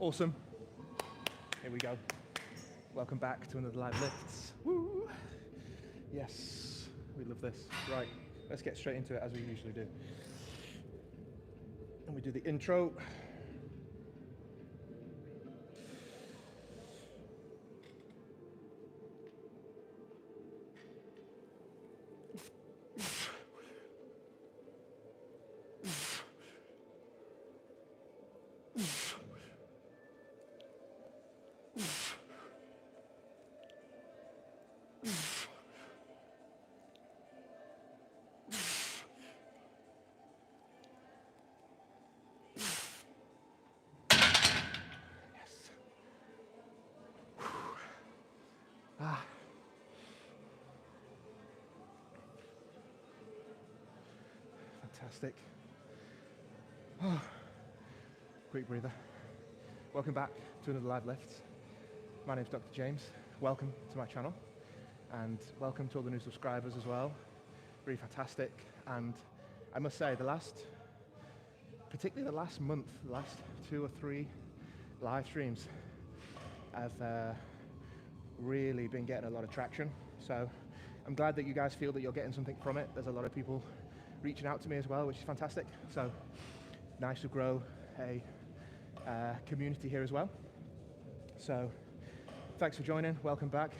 Awesome. Here we go. Welcome back to another live lifts. Woo! Yes, we love this. Right, let's get straight into it as we usually do. And we do the intro. Fantastic. Oh, quick breather. Welcome back to another live lift. My name's Dr. James. Welcome to my channel, and welcome to all the new subscribers as well. Really fantastic. And I must say, particularly the last month, the last 2 or 3 live streams, I've really been getting a lot of traction. So I'm glad that you guys feel that you're getting something from it. There's a lot of people reaching out to me as well, which is fantastic. So nice to grow a community here as well. So thanks for joining. Welcome back.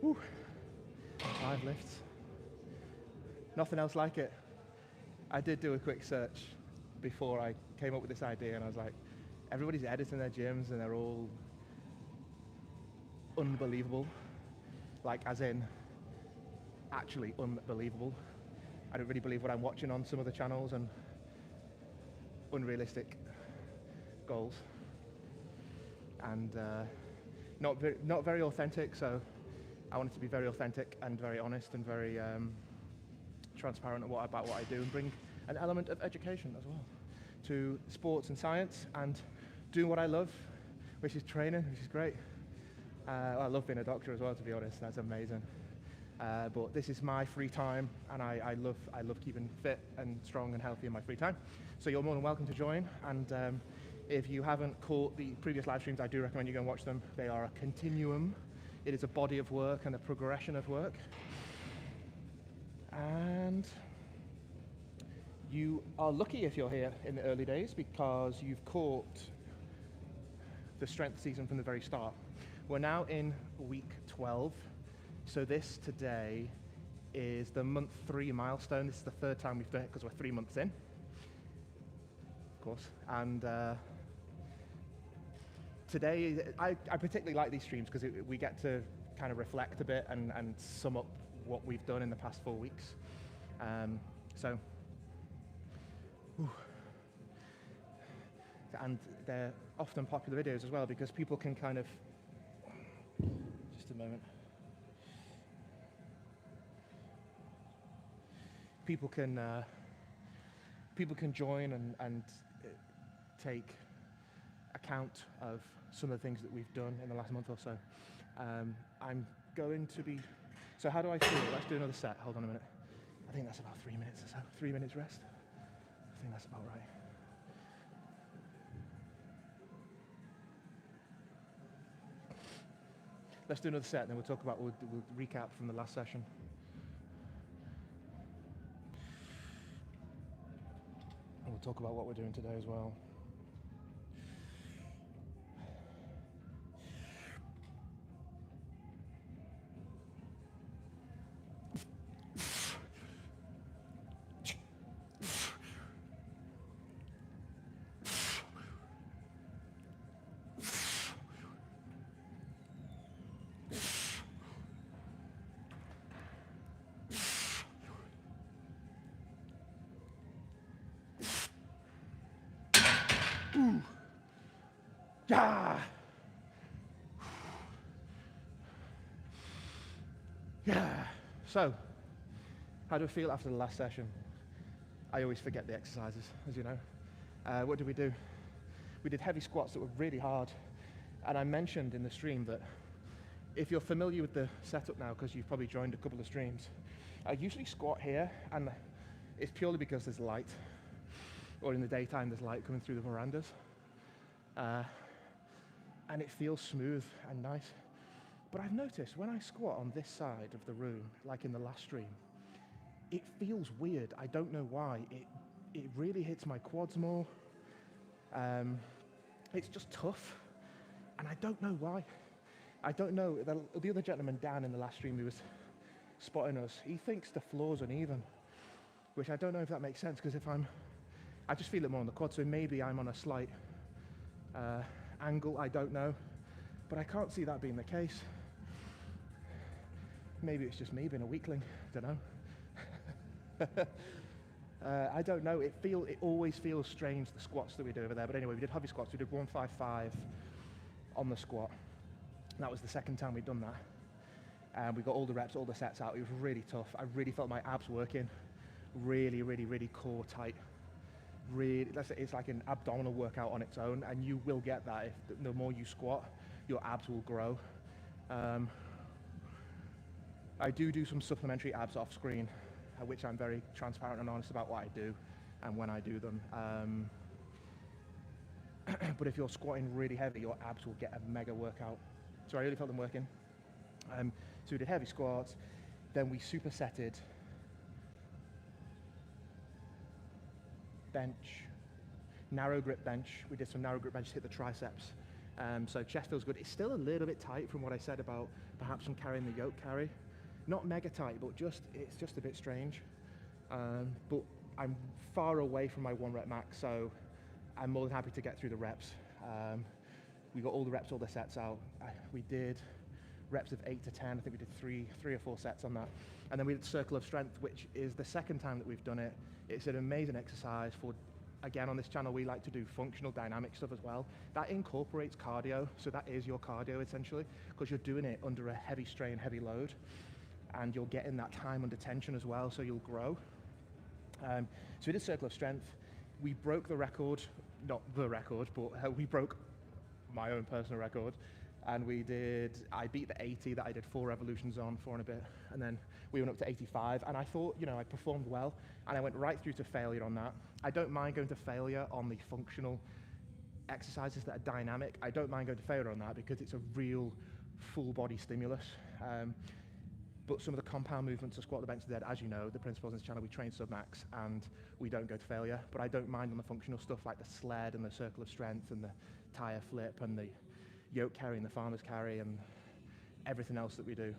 Woo. Live lifts. Nothing else like it. I did do a quick search before I came up with this idea, and I was like, everybody's editing their gyms and they're all unbelievable. Like, as in, actually unbelievable. I don't really believe what I'm watching on some of the channels, and unrealistic goals, and not very authentic. So I wanted to be very authentic and very honest and very transparent about what I do, and bring an element of education as well to sports and science, and doing what I love, which is training, which is great. I love being a doctor as well, to be honest. That's amazing. But this is my free time, and I love keeping fit and strong and healthy in my free time. So you're more than welcome to join. And if you haven't caught the previous live streams, I do recommend you go and watch them. They are a continuum. It is a body of work and a progression of work. And you are lucky if you're here in the early days, because you've caught the strength season from the very start. We're now in week 12. So this today is the month 3 milestone. This is the 3rd time we've done it, because we're 3 months in, of course. And today, I particularly like these streams because we get to kind of reflect a bit and sum up what we've done in the past 4 weeks. And they're often popular videos as well, because people can kind of, just a moment. People can join and take account of some of the things that we've done in the last month or so. I'm going to be, so how do I feel? Let's do another set. Hold on a minute. I think that's about 3 minutes or so. 3 minutes rest. I think that's about right. Let's do another set, and then we'll recap from the last session. And we'll talk about what we're doing today as well. Ooh. Yeah. Yeah. So, how do I feel after the last session? I always forget the exercises, as you know. What did we do? We did heavy squats that were really hard. And I mentioned in the stream that if you're familiar with the setup now, because you've probably joined a couple of streams, I usually squat here, and it's purely because there's light, or in the daytime there's light coming through the verandas. and it feels smooth and nice. But I've noticed when I squat on this side of the room, like in the last stream, it feels weird. I don't know why. It really hits my quads more. It's just tough, and I don't know why. I don't know. The other gentleman down in the last stream who was spotting us, he thinks the floor's uneven, which I don't know if that makes sense, because I just feel it more on the quad, so maybe I'm on a slight angle, I don't know, but I can't see that being the case. Maybe it's just me being a weakling, I don't know. I don't know, it always feels strange, the squats that we do over there, but anyway, we did heavy squats, we did 155 on the squat. That was the second time we'd done that. And we got all the reps, all the sets out. It was really tough. I really felt my abs working. Really, really, really core tight. Really, it's like an abdominal workout on its own, and you will get that. If the more you squat, your abs will grow. I do some supplementary abs off screen, which I'm very transparent and honest about what I do and when I do them. But if you're squatting really heavy, your abs will get a mega workout. So I really felt them working. So we did heavy squats, then we supersetted bench, narrow grip bench. We did some narrow grip bench to hit the triceps. So chest feels good. It's still a little bit tight from what I said about perhaps from carrying the yoke carry. Not mega tight, but it's just a bit strange. But I'm far away from my 1 rep max, so I'm more than happy to get through the reps. We got all the reps, all the sets out. We did reps of 8 to 10. I think we did three or 4 sets on that. And then we did Circle of Strength, which is the second time that we've done it. It's an amazing exercise for, again, on this channel, we like to do functional dynamic stuff as well. That incorporates cardio, so that is your cardio essentially, because you're doing it under a heavy strain, heavy load, and you're getting that time under tension as well, so you'll grow. So we did Circle of Strength. We broke the record, not the record, but we broke my own personal record. And I beat the 80 that I did 4 revolutions on, 4 and a bit, and then we went up to 85, and I thought, I performed well, and I went right through to failure on that. I don't mind going to failure on the functional exercises that are dynamic. I don't mind going to failure on that because it's a real full body stimulus. But some of the compound movements of squat, the bench, the dead, as you know, the principles in this channel, we train sub-max and we don't go to failure. But I don't mind on the functional stuff like the sled and the circle of strength and the tire flip and the yoke carry and the farmer's carry and everything else that we do.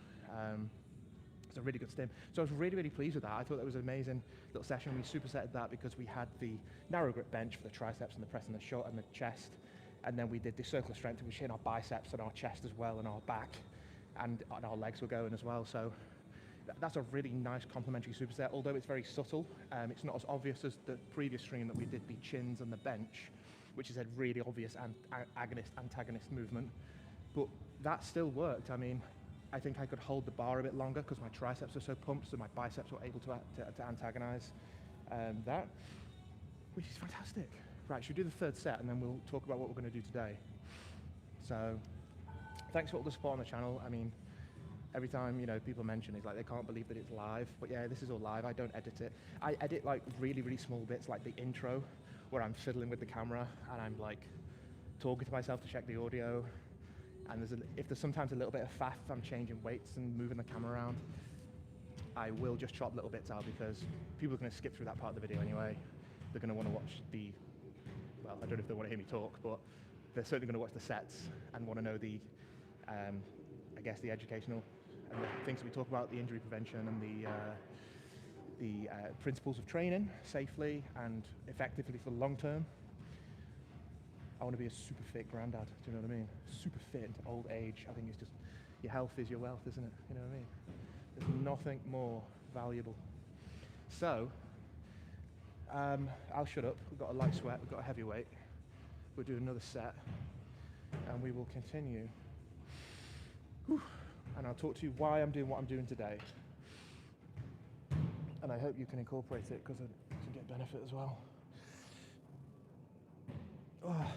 It's a really good stim. So I was really, really pleased with that. I thought that was an amazing little session. We supersetted that because we had the narrow grip bench for the triceps and the press and the short and the chest. And then we did the circle of strength, which hit our biceps and our chest as well and our back. And our legs were going as well. So that's a really nice complementary superset, although it's very subtle. It's not as obvious as the previous stream that we did the chins and the bench, which is a really obvious agonist-antagonist movement. But that still worked. I mean, I think I could hold the bar a bit longer because my triceps are so pumped, so my biceps were able to antagonize that, which is fantastic. Right, should we do the third set and then we'll talk about what we're going to do today. So, thanks for all the support on the channel. I mean, every time, people mention it, like they can't believe that it's live. But yeah, this is all live. I don't edit it. I edit like really, really small bits, like the intro, where I'm fiddling with the camera and I'm like talking to myself to check the audio. And if there's sometimes a little bit of faff, if I'm changing weights and moving the camera around, I will just chop little bits out because people are going to skip through that part of the video anyway. They're going to want to watch well, I don't know if they want to hear me talk, but they're certainly going to watch the sets and want to know I guess the educational and the things that we talk about, the injury prevention and the principles of training safely and effectively for the long term. I want to be a super fit granddad, do you know what I mean? Super fit into old age. I think it's just, your health is your wealth, isn't it? You know what I mean? There's nothing more valuable. So, I'll shut up. We've got a light sweat, we've got a heavy weight. We'll do another set and we will continue. Whew. And I'll talk to you why I'm doing what I'm doing today. And I hope you can incorporate it because I can get benefit as well. Oh.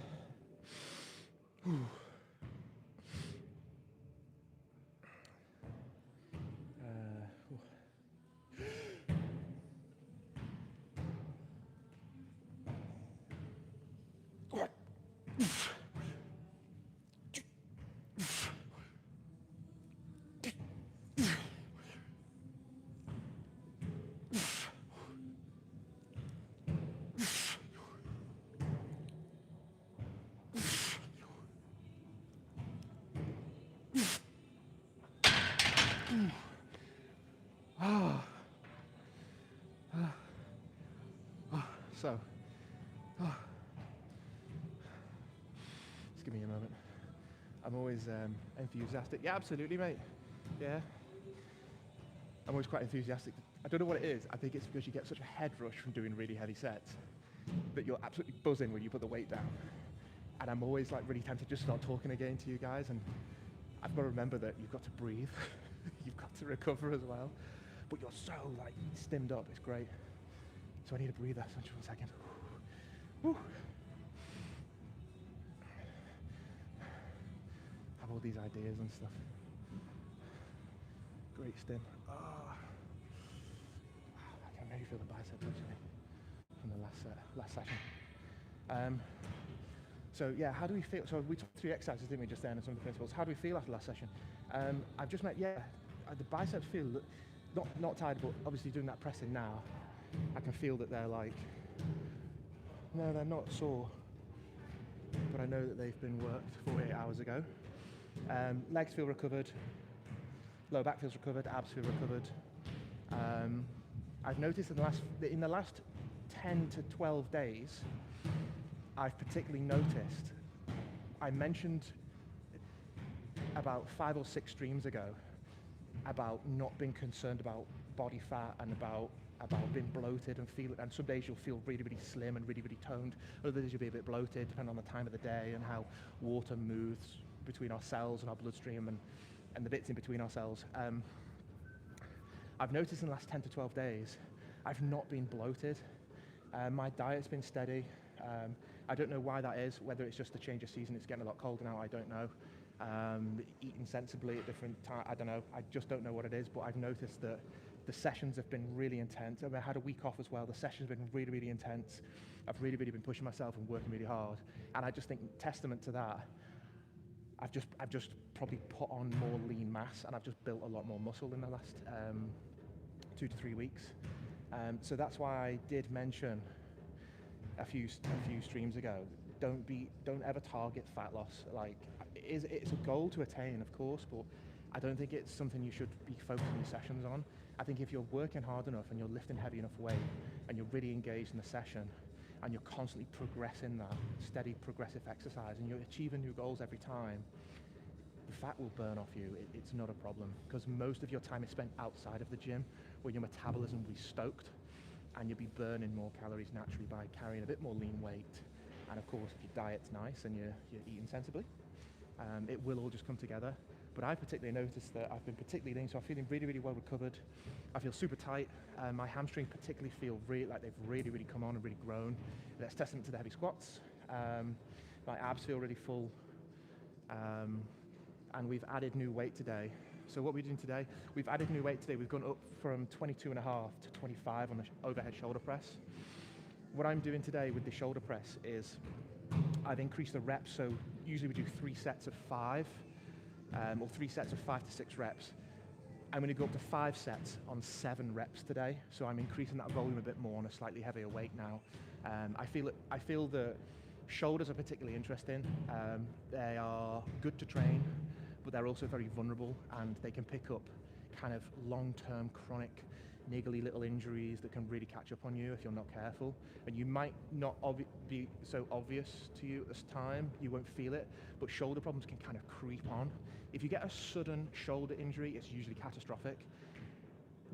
So, just give me a moment. I'm always enthusiastic. Yeah, absolutely, mate. Yeah. I'm always quite enthusiastic. I don't know what it is. I think it's because you get such a head rush from doing really heavy sets that you're absolutely buzzing when you put the weight down. And I'm always like really tempted to just start talking again to you guys. And I've got to remember that you've got to breathe. You've got to recover as well. But you're so like stimmed up. It's great. So I need a breather. So just 1 second. Whew. Have all these ideas and stuff. Great stim. Oh. I can really feel the bicep actually from the last session. So yeah, how do we feel? So we took 3 exercises, didn't we, just then, and some of the principles. How do we feel after the last session? I've just met, the biceps feel not tired, but obviously doing that pressing now, I can feel that they're like, no, they're not sore, but I know that they've been worked 48 hours ago. Legs feel recovered, lower back feels recovered, abs feel recovered. I've noticed in the last 10 to 12 days, I've particularly noticed, I mentioned about 5 or 6 streams ago about not being concerned about body fat and about being bloated and some days you'll feel really, really slim and really, really toned. Other days you'll be a bit bloated, depending on the time of the day and how water moves between our cells and our bloodstream and the bits in between our cells. I've noticed in the last 10 to 12 days, I've not been bloated. My diet's been steady. I don't know why that is, whether it's just a change of season, it's getting a lot colder now, I don't know. Eating sensibly at different times, I don't know. I just don't know what it is, but I've noticed that the sessions have been really intense. I had a week off as well. The sessions have been really, really intense. I've really, really been pushing myself and working really hard. And I just think testament to that, I've just probably put on more lean mass and I've just built a lot more muscle in the last 2 to 3 weeks. So that's why I did mention a few streams ago, don't ever target fat loss. Like, it's a goal to attain, of course, but I don't think it's something you should be focusing your sessions on. I think if you're working hard enough and you're lifting heavy enough weight and you're really engaged in the session and you're constantly progressing that steady progressive exercise and you're achieving new goals every time, the fat will burn off you. It's not a problem, because most of your time is spent outside of the gym where your metabolism will be stoked and you'll be burning more calories naturally by carrying a bit more lean weight. And of course, if your diet's nice and you're eating sensibly, it will all just come together. But I've particularly noticed that I've been particularly lean, so I'm feeling really, really well recovered. I feel super tight. My hamstrings particularly feel like they've really, really come on and really grown. That's testament to the heavy squats. My abs feel really full. And we've added new weight today. So what we're doing today, we've added new weight today. We've gone up from 22.5 to 25 on the overhead shoulder press. What I'm doing today with the shoulder press is I've increased the reps. So usually we do 3 sets of 5, or 3 sets of 5 to 6 reps. I'm going to go up to 5 sets on 7 reps today. So I'm increasing that volume a bit more on a slightly heavier weight now. I feel the shoulders are particularly interesting. They are good to train, but they're also very vulnerable, and they can pick up kind of long-term chronic niggly little injuries that can really catch up on you if you're not careful. And you might not be so obvious to you at this time, you won't feel it, but shoulder problems can kind of creep on. If you get a sudden shoulder injury, it's usually catastrophic,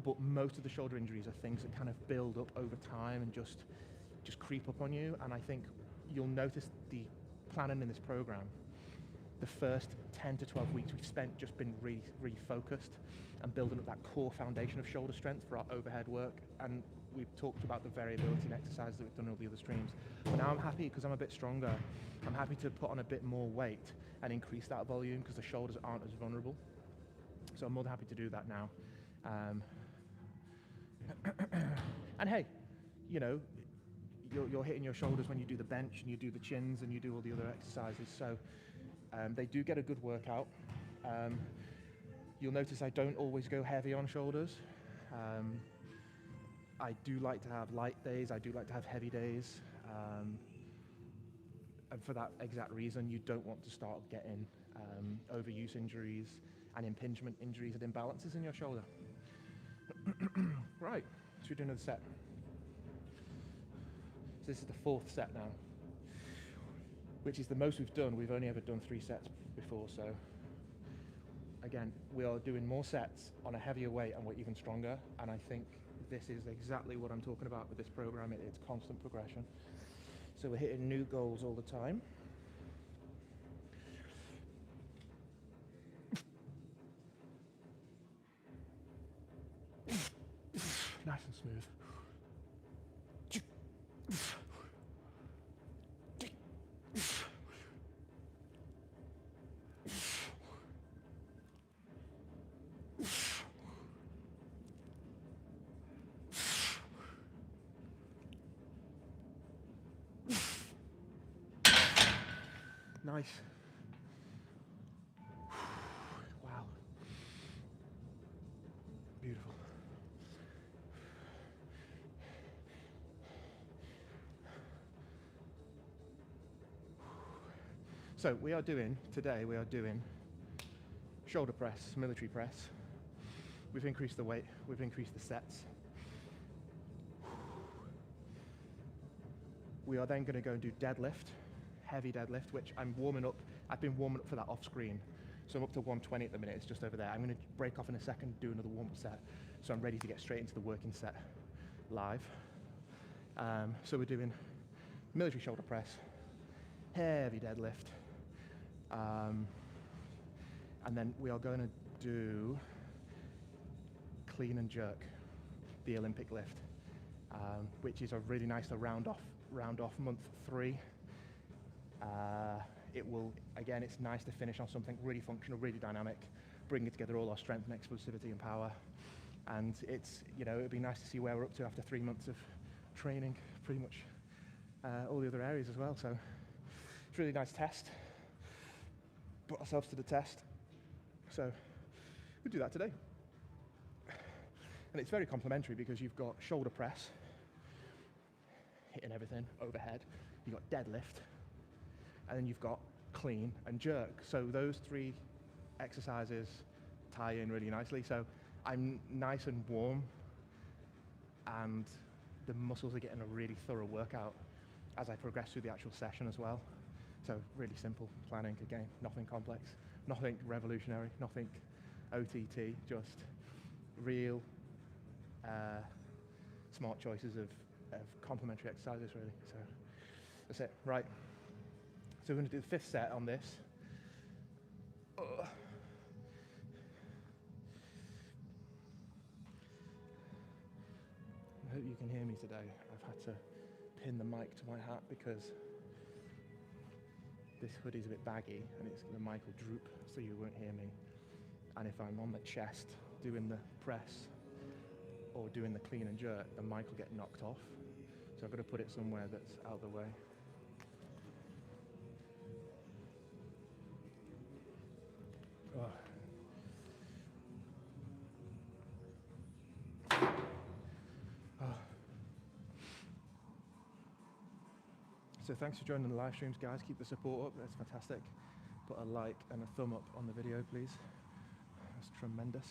but most of the shoulder injuries are things that kind of build up over time and just creep up on you. And I think you'll notice the planning in this program, the first 10 to 12 weeks we've spent just been really focused and building up that core foundation of shoulder strength for our overhead work. And we've talked about the variability and exercises that we've done in all the other streams. But now I'm happy because I'm a bit stronger. I'm happy to put on a bit more weight and increase that volume because the shoulders aren't as vulnerable. So I'm more than happy to do that now. And hey, you know, you're hitting your shoulders when you do the bench and you do the chins and you do all the other exercises. So they do get a good workout. You'll notice I don't always go heavy on shoulders. I do like to have light days. I do like to have heavy days. And for that exact reason, you don't want to start getting overuse injuries and impingement injuries and imbalances in your shoulder. Right, should we do another set? this is the 4th set now, which is the most we've done. We've only ever done 3 sets before, so again, we are doing more sets on a heavier weight and we're even stronger, and I think this is exactly what I'm talking about with this program. It's constant progression. So we're hitting new goals all the time. Nice and smooth. Nice. Wow. Beautiful. So today we are doing shoulder press, military press. We've increased the weight, we've increased the sets. We are then going to go and do deadlift, heavy deadlift, which I'm warming up. I've been warming up for that off screen. So I'm up to 120 at the minute, it's just over there. I'm going to break off in a second, do another warm-up set. So I'm ready to get straight into the working set live. So we're doing military shoulder press, heavy deadlift, and then we are going to do clean and jerk, the Olympic lift, which is a really nice to round off month 3. Again, it's nice to finish on something really functional, really dynamic, bringing together all our strength and explosivity and power. And it's, it'd be nice to see where we're up to after 3 months of training, pretty much all the other areas as well. So it's a really nice test. Put ourselves to the test. So we'll do that today. And it's very complementary because you've got shoulder press, hitting everything overhead. You've got deadlift, and then you've got clean and jerk. So those 3 exercises tie in really nicely. So I'm nice and warm, and the muscles are getting a really thorough workout as I progress through the actual session as well. So really simple planning, again, nothing complex, nothing revolutionary, nothing OTT, just real smart choices of complementary exercises, really. So that's it. Right. So we're going to do the 5th set on this. I hope you can hear me today. I've had to pin the mic to my hat because this hoodie's a bit baggy and the mic will droop so you won't hear me. And if I'm on the chest doing the press or doing the clean and jerk, the mic will get knocked off. So I've got to put it somewhere that's out of the way. Oh. Oh. So thanks for joining the live streams, guys. Keep the support up. That's fantastic. Put a like and a thumb up on the video, please. That's tremendous.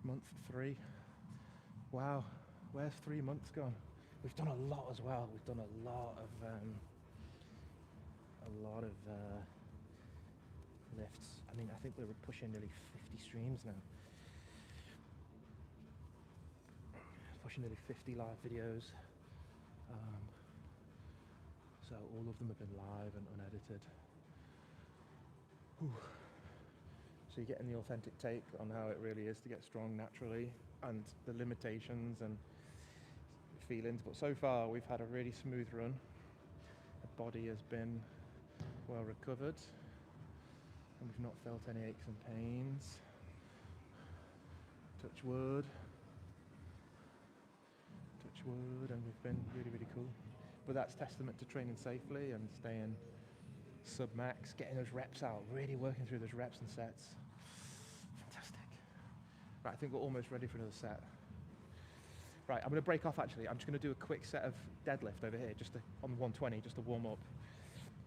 Month 3. Wow. Where's 3 months gone? We've done a lot as well. We've done a lot of lifts. I mean, I think we were pushing nearly 50 streams now. Pushing nearly 50 live videos. So all of them have been live and unedited. Whew. So you're getting the authentic take on how it really is to get strong naturally, and the limitations and feelings. But so far we've had a really smooth run. The body has been well recovered, and we've not felt any aches and pains. Touch wood. Touch wood, and we've been really, really cool. But that's testament to training safely and staying sub-max, getting those reps out, really working through those reps and sets. Fantastic. Right, I think we're almost ready for another set. Right, I'm going to break off actually. I'm just going to do a quick set of deadlift over here, on the 120, just to warm up,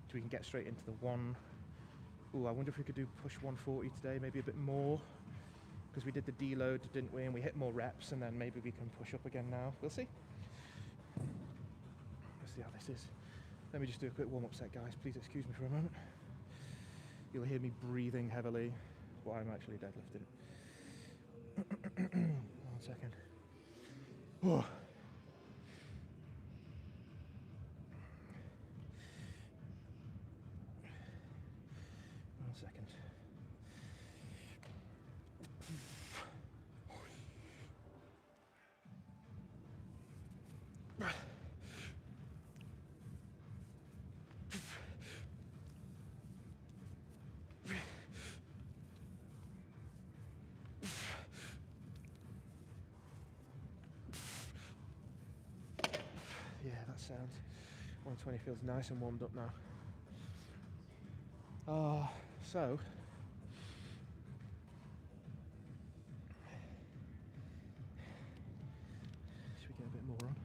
so we can get straight into the one. Ooh, I wonder if we could do push 140 today, maybe a bit more. because we did the deload, didn't we? And we hit more reps, and then maybe we can push up again now. We'll see. Let's see how this is. Let me just do a quick warm-up set, guys. Please excuse me for a moment. You'll hear me breathing heavily while I'm actually deadlifting. 1 second. Oh. 1 second. Yeah, that sounds. 120 feels nice and warmed up now. So should we get a bit more on?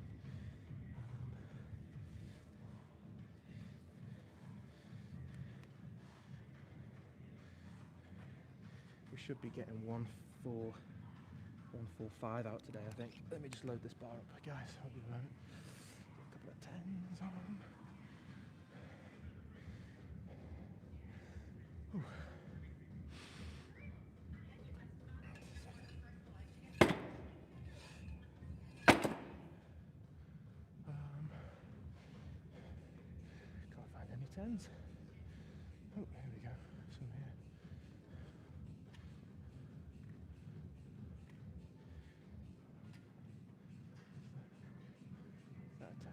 We should be getting 145 out today, I think. Let me just load this bar up, guys. Hold on a moment. A couple of tens on. Whew. Can't find any tens. Oh, here we go. Some here. Is that a 10?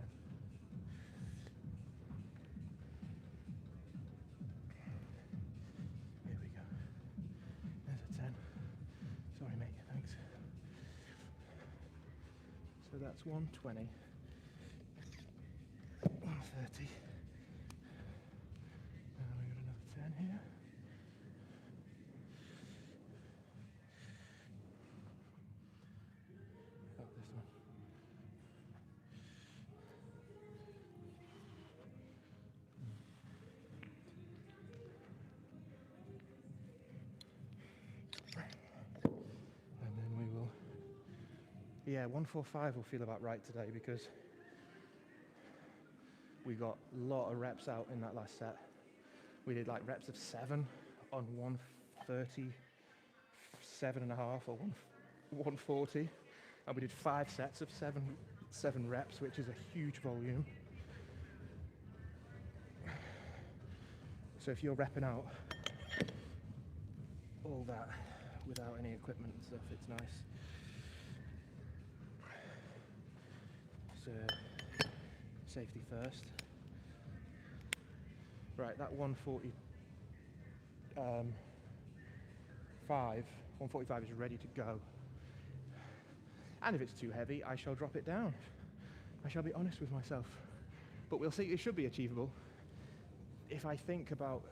Here we go. There's a 10. Sorry, mate. Thanks. So that's 120. 130. And we got another 10 here. Oh, this one. And then we will. Yeah, 145 will feel about right today because we got a lot of reps out in that last set. We did like reps of 7 on 137.5 or 140, and we did 5 sets of 7 reps, which is a huge volume. So if you're repping out all that without any equipment and stuff, it's nice. So safety first. Right, that 145 is ready to go. And if it's too heavy, I shall drop it down. I shall be honest with myself. But we'll see, it should be achievable. If I think about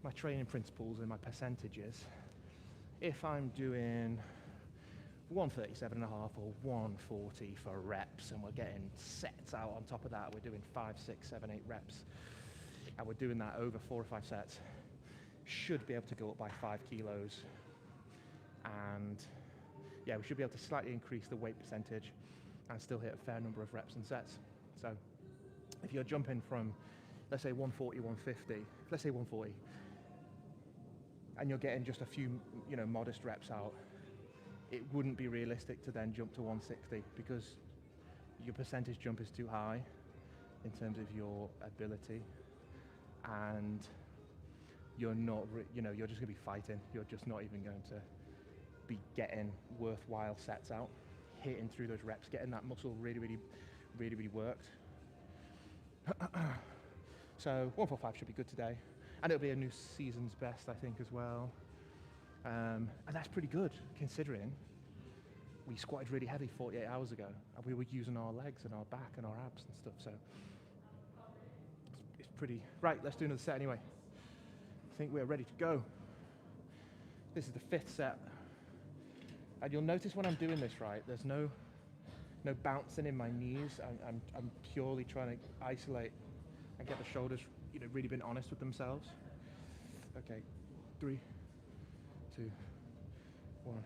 my training principles and my percentages, if I'm doing 137.5 or 140 for reps, and we're getting sets out on top of that, we're doing 5, 6, 7, 8 reps, and we're doing that over 4 or 5 sets, should be able to go up by 5 kilos. And yeah, we should be able to slightly increase the weight percentage and still hit a fair number of reps and sets. So if you're jumping from, let's say 140, 150, let's say 140, and you're getting just a few, modest reps out, it wouldn't be realistic to then jump to 160 because your percentage jump is too high in terms of your ability, and you're not, you're just going to be fighting. You're just not even going to be getting worthwhile sets out, hitting through those reps, getting that muscle really, really, really, really worked. So 145 should be good today, and it'll be a new season's best, I think, as well. And that's pretty good considering we squatted really heavy 48 hours ago, and we were using our legs and our back and our abs and stuff. So it's pretty right. Let's do another set anyway. I think we're ready to go. This is the 5th set, and you'll notice when I'm doing this, right, there's no bouncing in my knees. I'm purely trying to isolate and get the shoulders, really being honest with themselves. Okay, 3, 2, 1. One.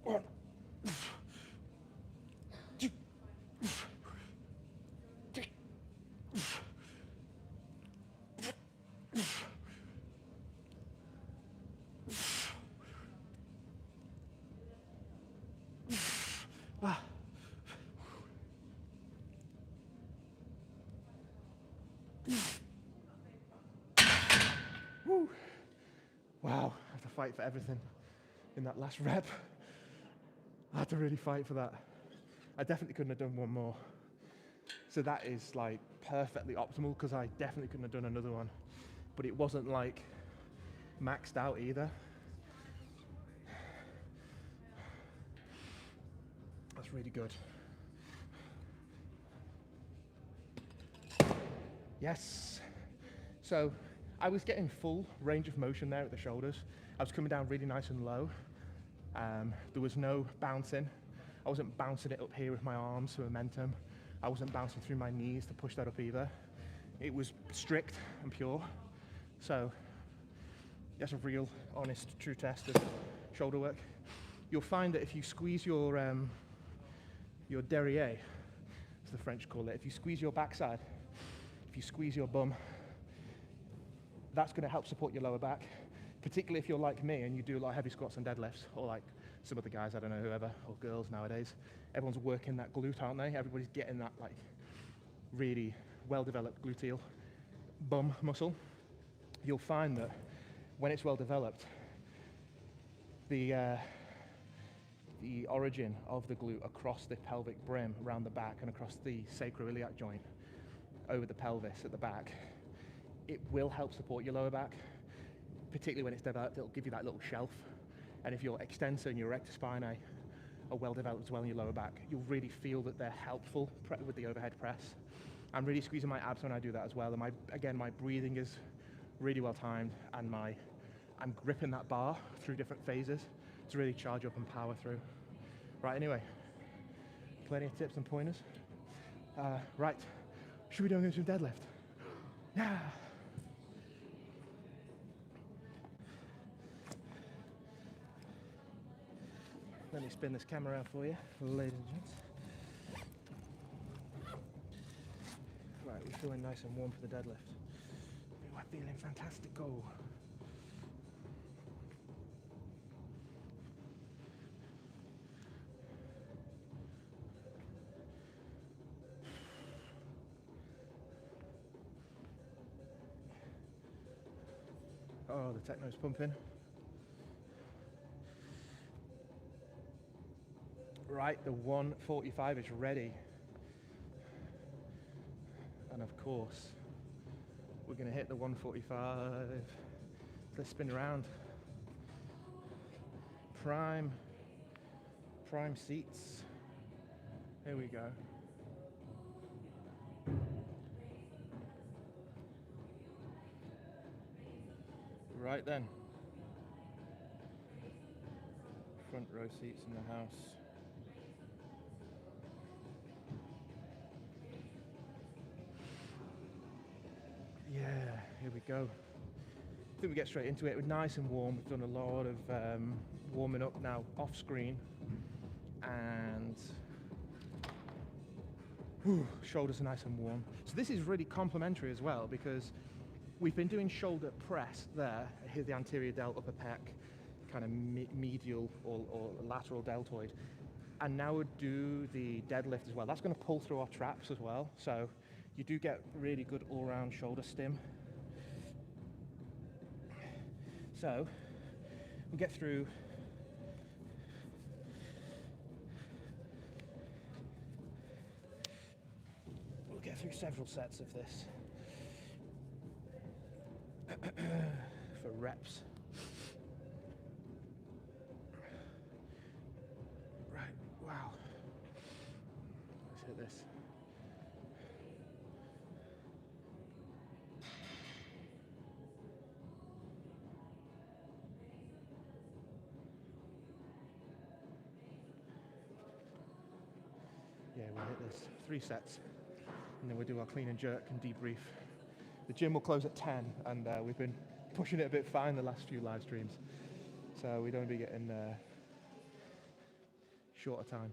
One. Two. Three. Ah. Woo. Wow, I have to fight for everything in that last rep. I had to really fight for that. I definitely couldn't have done one more. So that is like perfectly optimal because I definitely couldn't have done another one. But it wasn't like maxed out either. That's really good. Yes. So I was getting full range of motion there at the shoulders. I was coming down really nice and low. There was no bouncing. I wasn't bouncing it up here with my arms for momentum. I wasn't bouncing through my knees to push that up either. It was strict and pure. So that's a real, honest, true test of shoulder work. You'll find that if you squeeze your derrière, as the French call it, if you squeeze your backside, if you squeeze your bum, that's going to help support your lower back, particularly if you're like me and you do a lot of heavy squats and deadlifts, or like some of the guys, I don't know, whoever, or girls nowadays. Everyone's working that glute, aren't they? Everybody's getting that like really well-developed gluteal bum muscle. You'll find that when it's well developed, the origin of the glute across the pelvic brim, around the back, and across the sacroiliac joint, over the pelvis at the back, it will help support your lower back, particularly when it's developed. It'll give you that little shelf. And if your extensor and your rectus spinae are well developed as well in your lower back, you'll really feel that they're helpful with the overhead press. I'm really squeezing my abs when I do that as well. And my breathing is really well timed, and I'm gripping that bar through different phases to really charge up and power through. Right, anyway, plenty of tips and pointers. Right, should we do some deadlift? Yeah. Let me spin this camera around for you, ladies and gents. Right, we're feeling nice and warm for the deadlift. We're feeling fantastico. Oh, the techno's pumping. Right, the 145 is ready. And of course, we're going to hit the 145. Let's spin around. Prime seats. Here we go. Right then. Front row seats in the house. Yeah, here we go. I think we get straight into it. We're nice and warm. We've done a lot of warming up now off screen, and shoulders are nice and warm. So this is really complementary as well, because we've been doing shoulder press there. Here's the anterior delt, upper pec, kind of medial or lateral deltoid. And now we'll do the deadlift as well. That's going to pull through our traps as well. So you do get really good all-round shoulder stim. So we'll get through several sets of this for reps. Right, wow. Let's hit this. Yeah, we'll hit this. 3 sets. And then we'll do our clean and jerk and debrief The gym will close at 10, and we've been pushing it a bit fine the last few live streams. So we don't want to be getting shorter time.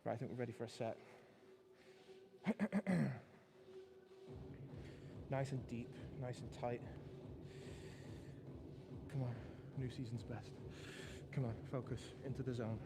Right, I think we're ready for a set. Nice and deep, nice and tight. Come on, new season's best. Come on, focus, into the zone.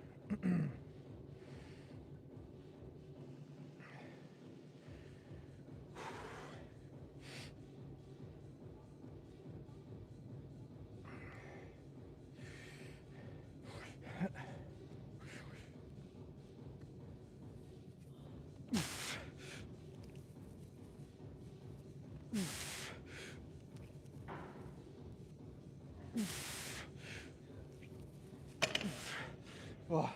Oh,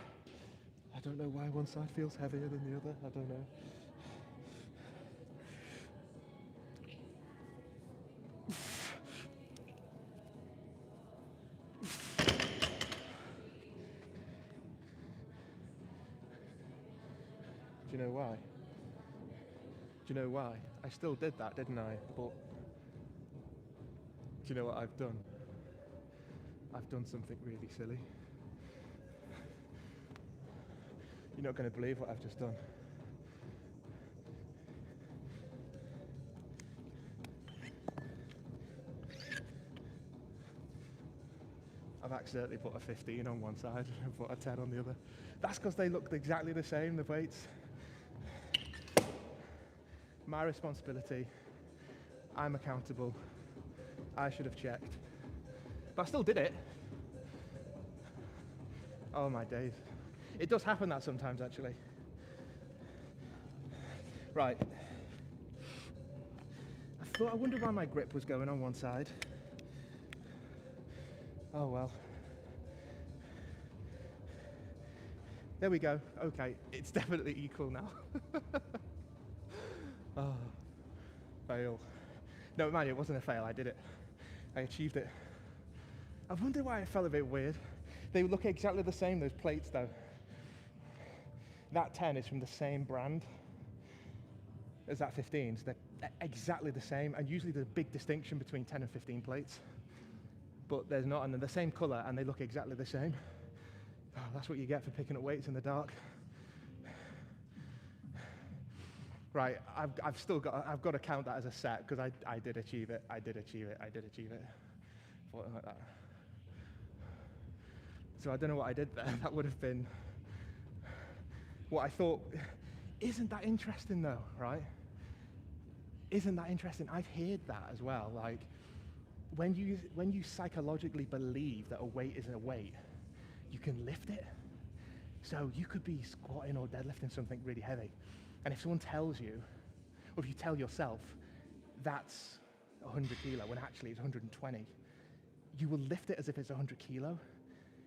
I don't know why one side feels heavier than the other. I don't know. Do you know why? Do you know why? I still did that, didn't I? But do you know what I've done? I've done something really silly. You're not going to believe what I've just done. I've accidentally put a 15 on one side and put a 10 on the other. That's because they looked exactly the same, the weights. My responsibility. I'm accountable. I should have checked. But I still did it. Oh my days. It does happen that sometimes, actually. Right. I wonder why my grip was going on one side. Oh well. There we go. Okay, it's definitely equal now. Oh, fail. No, man, it wasn't a fail. I did it. I achieved it. I wonder why it felt a bit weird. They look exactly the same, those plates, though. That 10 is from the same brand as that 15, so they're exactly the same, and usually there's a big distinction between 10 and 15 plates, but there's not, and they're the same colour, and they look exactly the same. Oh, that's what you get for picking up weights in the dark. Right, I've got to count that as a set, because I did achieve it, I did achieve it. Something like that. So I don't know what I did there. That would have been what I thought. Isn't that interesting though, right? Isn't that interesting? I've heard that as well. Like, when you psychologically believe that a weight is a weight, you can lift it. So you could be squatting or deadlifting something really heavy, and if someone tells you, or if you tell yourself, that's 100 kilo, when actually it's 120, you will lift it as if it's 100 kilo.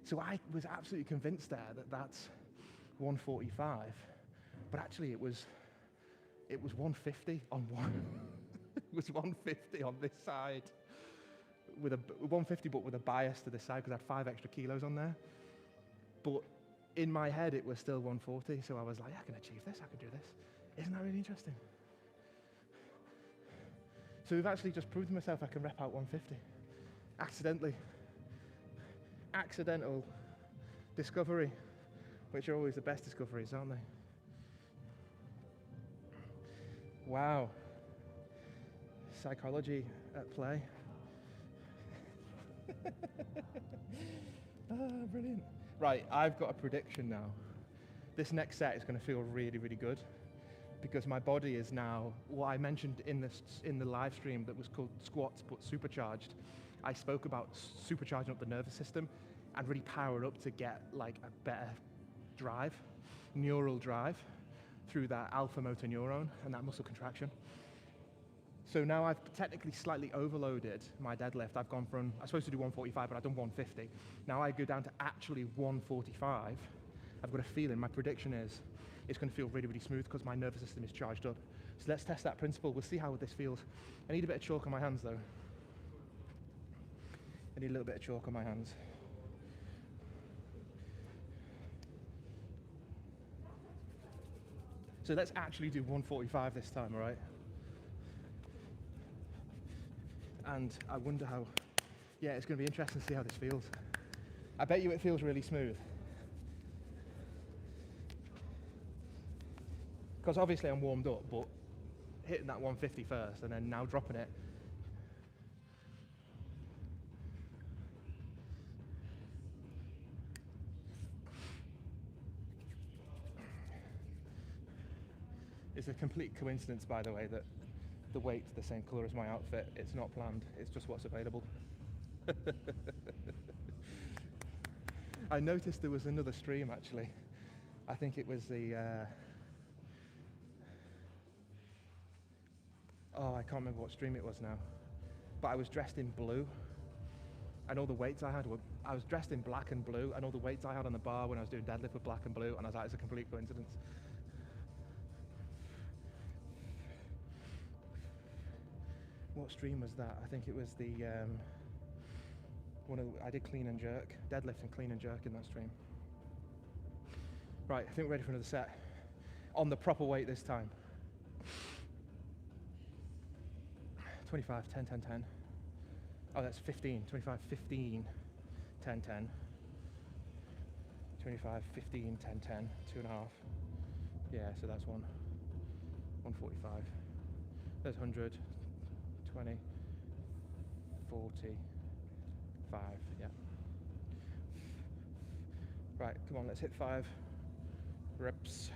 So I was absolutely convinced there that that's 145, but actually it was 150 on one. It was 150 on this side, with a 150, but with a bias to this side because I had 5 extra kilos on there. But in my head, it was still 140. So I was like, I can achieve this. I can do this. Isn't that really interesting? So we've actually just proved to myself I can rep out 150, accidentally. Accidental discovery, which are always the best discoveries, aren't they? Wow. Psychology at play. Brilliant. Right, I've got a prediction now. This next set is going to feel really, really good because my body is now, what I mentioned in the live stream that was called squats but supercharged. I spoke about supercharging up the nervous system and really power up to get like a better drive, neural drive through that alpha motor neuron and that muscle contraction. So now I've technically slightly overloaded my deadlift. I've gone from, I was supposed to do 145, but I've done 150. Now I go down to actually 145. I've got a feeling, my prediction is, it's going to feel really, really smooth because my nervous system is charged up. So let's test that principle. We'll see how this feels. I need a bit of chalk on my hands though. I need a little bit of chalk on my hands. So let's actually do 145 this time, all right? and I wonder how, yeah, it's going to be interesting to see how this feels. I bet you it feels really smooth. Because obviously I'm warmed up, but hitting that 150 first and then now dropping it. It's a complete coincidence, by the way, that the weight's the same colour as my outfit. It's not planned, it's just what's available. I noticed there was another stream actually. I think it was the, oh, I can't remember what stream it was now. But I was dressed in blue, and all the weights I had were, I was dressed in black and blue, and all the weights I had on the bar when I was doing deadlift were black and blue, and I was like, it's a complete coincidence. What stream was that? I think it was the, I did clean and jerk, deadlift and clean and jerk in that stream. Right, I think we're ready for another set. On the proper weight this time. 25, 10, 10, 10. Oh, that's 15. 25, 15, 10, 10. 25, 15, 10, 10. 2.5. Yeah, so that's 145. There's 100, 20, 40, 5, yeah. Right, come on, let's hit 5 reps.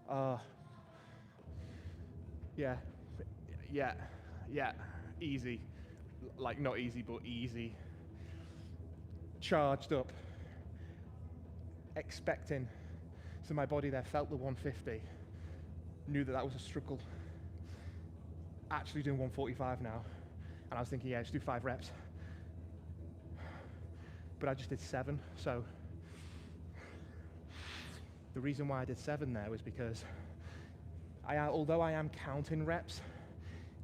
Ah. Yeah, easy. Like, not easy, but easy. Charged up. Expecting. So my body there felt the 150. Knew that was a struggle. Actually doing 145 now. And I was thinking, yeah, just do 5 reps. But I just did 7, so the reason why I did 7 there was because although I am counting reps,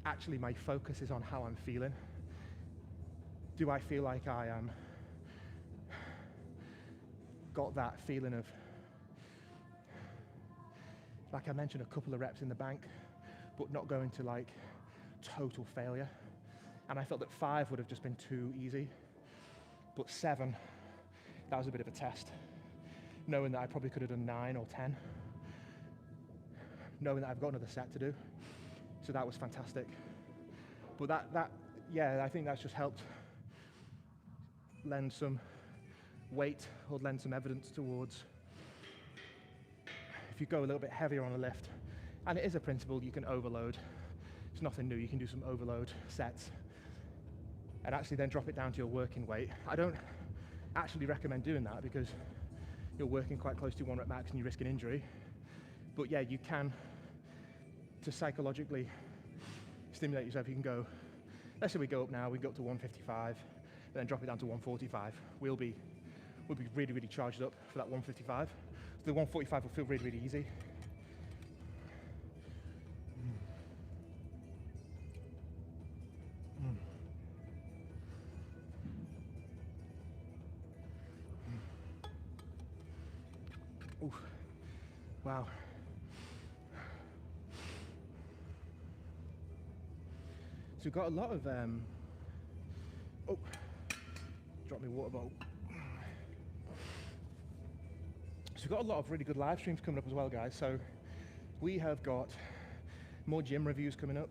actually my focus is on how I'm feeling. Do I feel like I am got that feeling of, like I mentioned, a couple of reps in the bank, but not going to like total failure. And I felt that 5 would have just been too easy, but 7, that was a bit of a test. Knowing that I probably could have done 9 or 10, knowing that I've got another set to do. So that was fantastic. But yeah, I think that's just helped lend some weight or lend some evidence towards if you go a little bit heavier on a lift, and it is a principle, you can overload. It's nothing new, you can do some overload sets and actually then drop it down to your working weight. I don't actually recommend doing that because you're working quite close to 1 rep max and you risk an injury. But yeah, you can, to psychologically stimulate yourself, you can go, let's say we go up now, we go up to 155, and then drop it down to 145. We'll be really, really charged up for that 155. So the 145 will feel really, really easy. Ooh, wow. So we've got a lot of, oh, dropped my water bottle. So we've got a lot of really good live streams coming up as well, guys. So we have got more gym reviews coming up.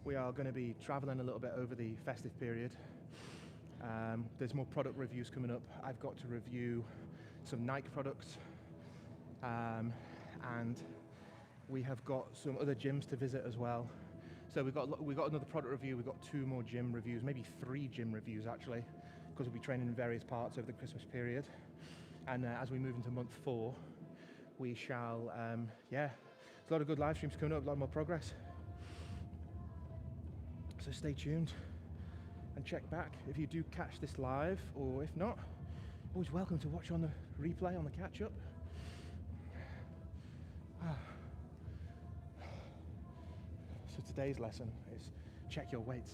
We are going to be traveling a little bit over the festive period. There's more product reviews coming up. I've got to review some Nike products, and we have got some other gyms to visit as well. So we've got another product review. We've got 2 more gym reviews, maybe 3 gym reviews actually, because we'll be training in various parts over the Christmas period. And as we move into month 4, we shall, there's a lot of good live streams coming up, a lot more progress. So stay tuned and check back if you do catch this live, or if not, always welcome to watch on the replay, on the catch-up. So today's lesson is check your weights.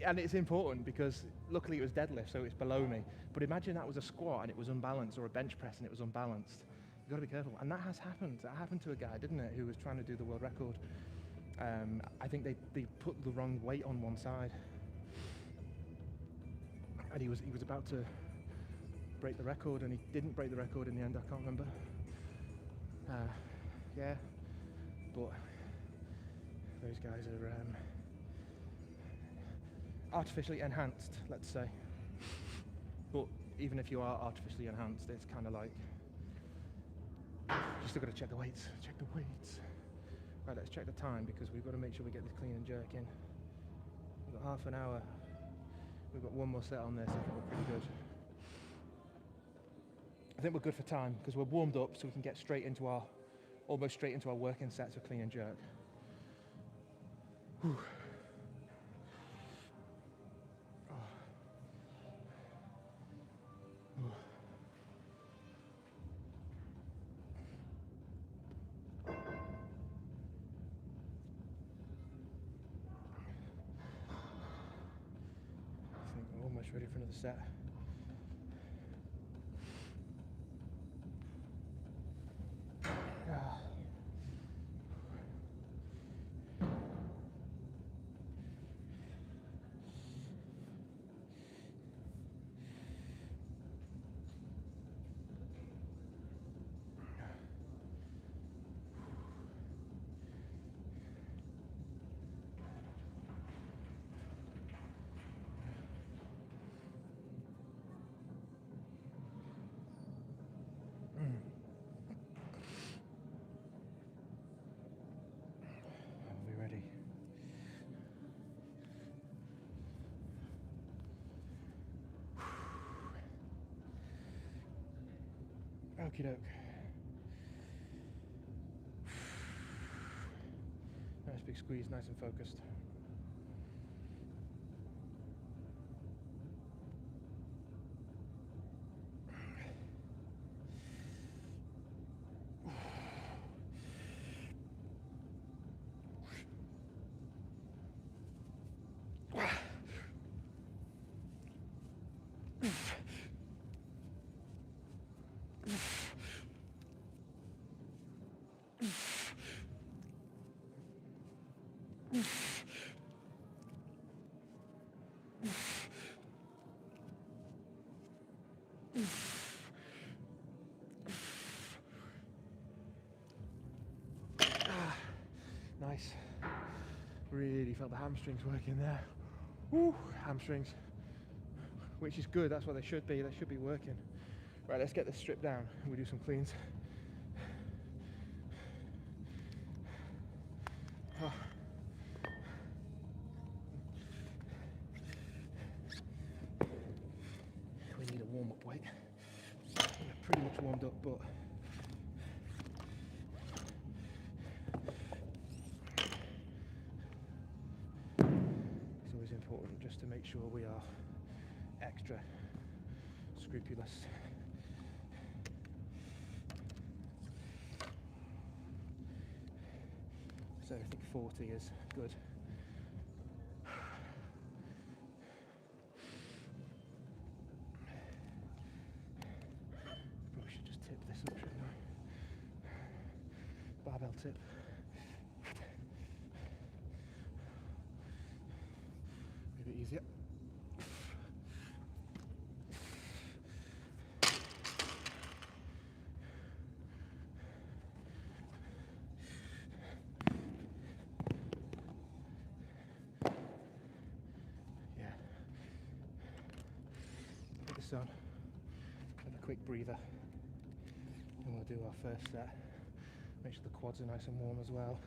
And it's important because luckily it was deadlift, so it's below me. But imagine that was a squat and it was unbalanced, or a bench press and it was unbalanced. You've got to be careful. And that has happened. That happened to a guy, didn't it, who was trying to do the world record. I think they put the wrong weight on one side. And he was about to break the record, and he didn't break the record in the end. I can't remember. But those guys are artificially enhanced, let's say. But even if you are artificially enhanced, it's kind of like you still got to check the weights. Check the weights. Right, let's check the time because we've got to make sure we get this clean and jerk in. We've got half an hour. We've got one more set on this. I think we're pretty good. I think we're good for time because we're warmed up, so we can get almost straight into our working sets of clean and jerk. Whew. Ready for another set. Okie doke. Nice big squeeze, nice and focused. Nice. Really felt the hamstrings working there. Woo, hamstrings. Which is good, that's what they should be. They should be working. Right, let's get this stripped down and we'll do some cleans. Oh. We need a warm-up weight. We're pretty much warmed up, but it's always important just to make sure we are extra scrupulous. So I think 40 is good. Probably should just tip this up, shouldn't I? Barbell tip. A bit easier. On. Have a quick breather and we'll do our first set. Make sure the quads are nice and warm as well.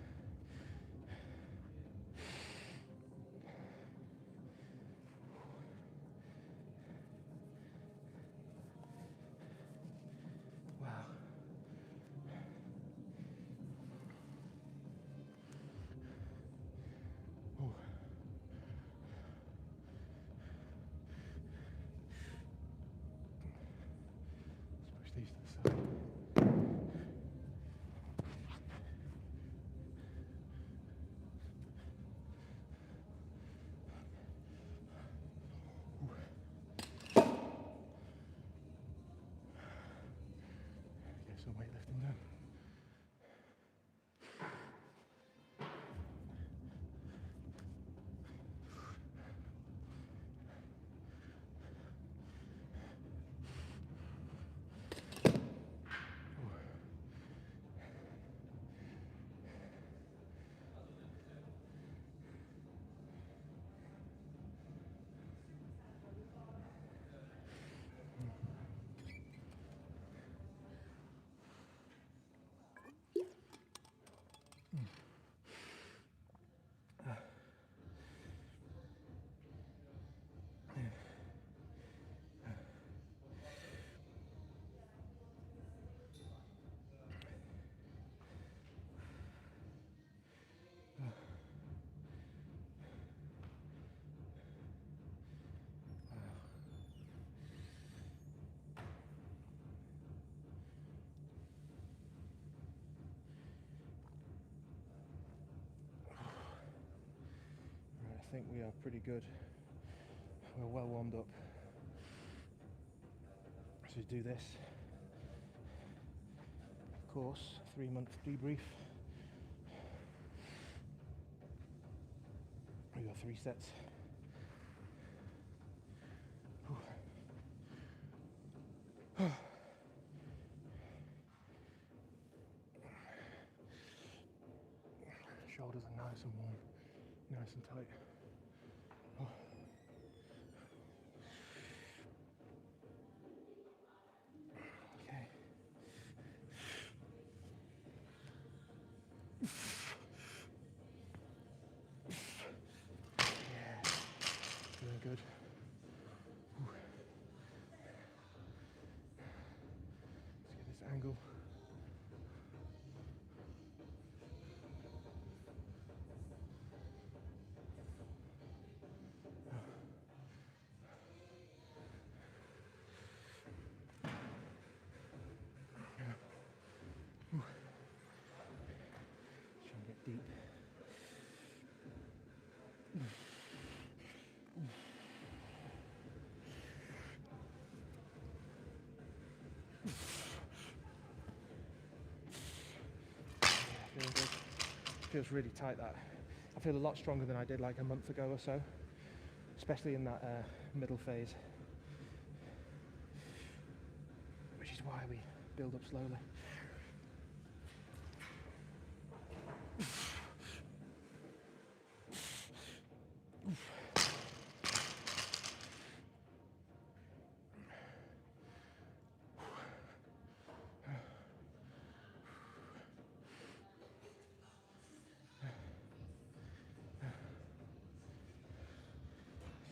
think we are pretty good. We're well warmed up. So do this. Of course, 3-month debrief. We got 3 sets. Shoulders are nice and warm, nice and tight. Okay. Yeah, doing good. Let's get this angle. Try and get deep. Feeling good. Feels really tight, that. I feel a lot stronger than I did like a month ago or so, especially in that middle phase, which is why we build up slowly.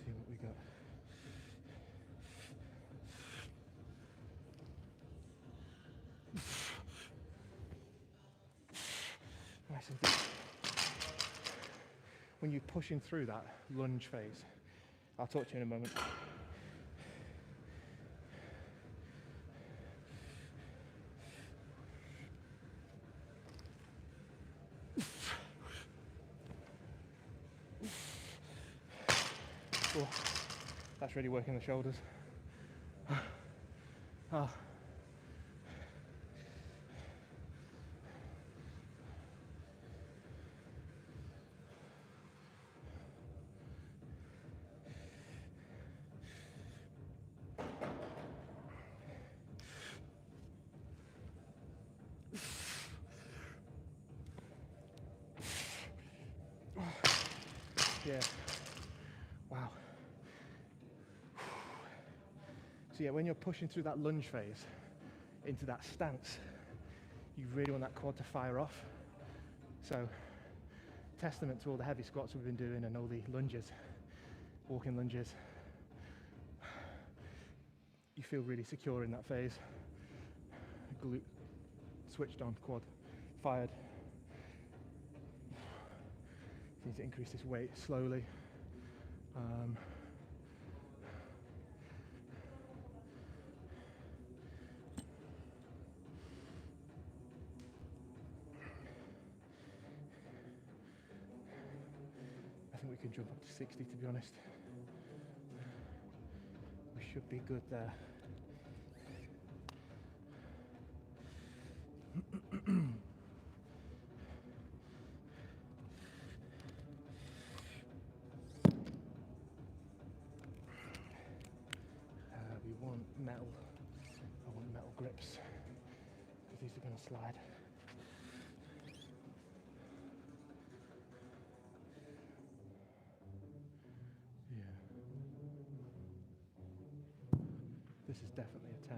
See what we got. Nice and deep. When you're pushing through that lunge phase, I'll talk to you in a moment. Oh, that's really working the shoulders. Oh. Yeah. Wow. So yeah, when you're pushing through that lunge phase into that stance, you really want that quad to fire off. So, testament to all the heavy squats we've been doing and all the lunges, walking lunges. You feel really secure in that phase. Glute switched on, quad fired. You need to increase this weight slowly. I think we can jump up to 60, to be honest. We should be good there. We want metal. I want metal grips, because these are going to slide. Yeah. This is definitely a 10.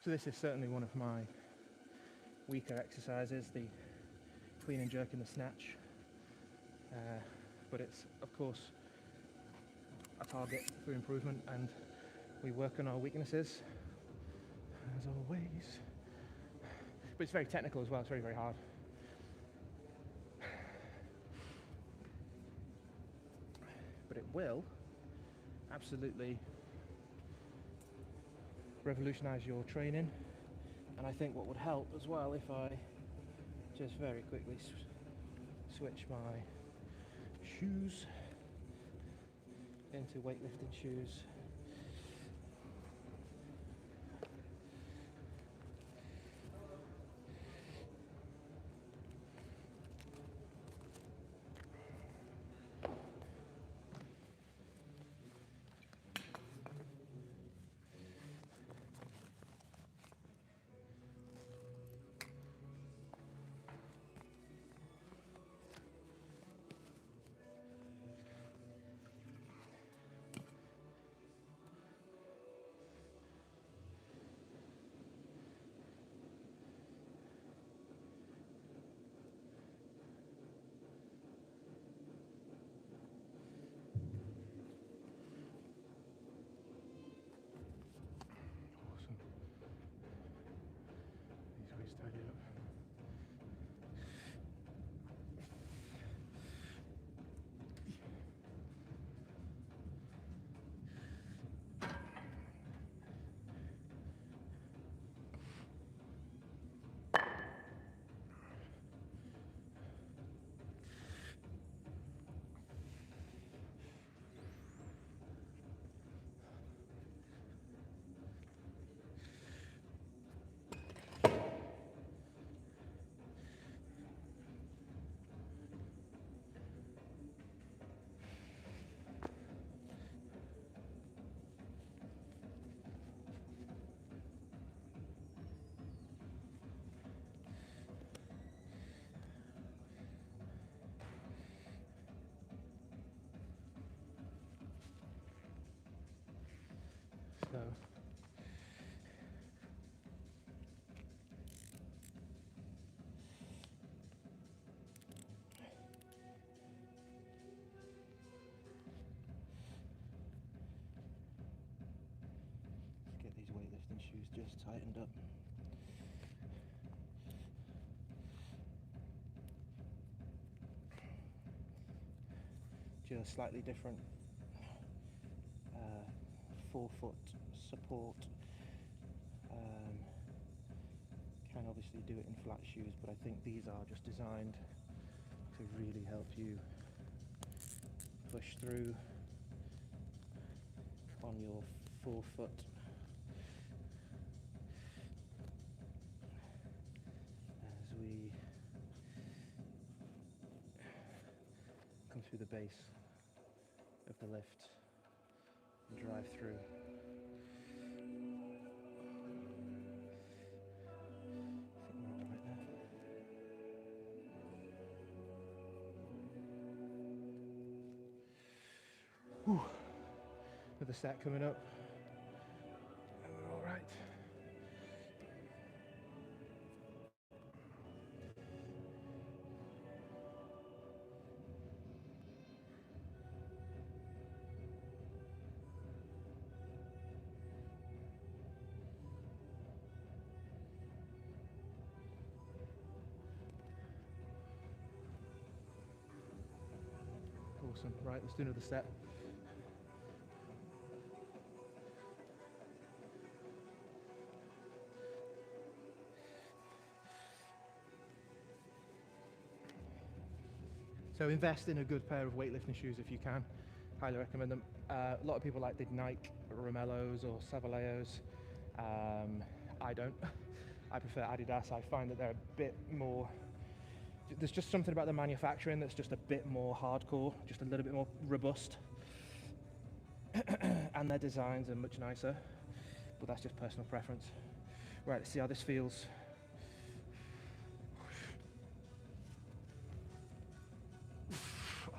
So this is certainly one of my weaker exercises, the clean and jerk and the snatch. But it's, of course, a target for improvement, and we work on our weaknesses, as always. But it's very technical as well, it's very, very hard. But it will absolutely revolutionize your training. And I think what would help as well, if I just very quickly switch my shoes into weightlifting shoes. Tidy up. So let's get these weightlifting shoes just tightened up. Just slightly different forefoot support. Can obviously do it in flat shoes, but I think these are just designed to really help you push through on your forefoot. As we come through the base of the lift and drive through. Whew. Another set coming up. And we're all right. Awesome. Right, let's do another set. So invest in a good pair of weightlifting shoes if you can. Highly recommend them. A lot of people like the Nike Romellos or Savaleos. I don't. I prefer Adidas. I find that they're a bit more, there's just something about the manufacturing that's just a bit more hardcore, just a little bit more robust. And their designs are much nicer, but that's just personal preference. Right, let's see how this feels.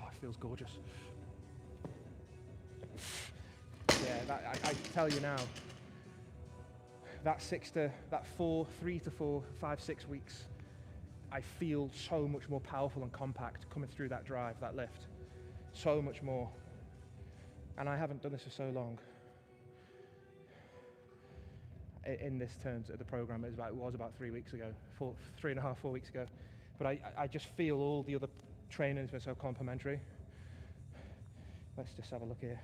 Oh, it feels gorgeous. Yeah, I tell you now, that 3 to 4, 5, 6 weeks, I feel so much more powerful and compact coming through that drive, that lift. So much more. And I haven't done this for so long. In this terms of the program, it was about 3 weeks ago, 3.5, 4 weeks ago. But I just feel all the other trainings were so complementary. Let's just have a look here.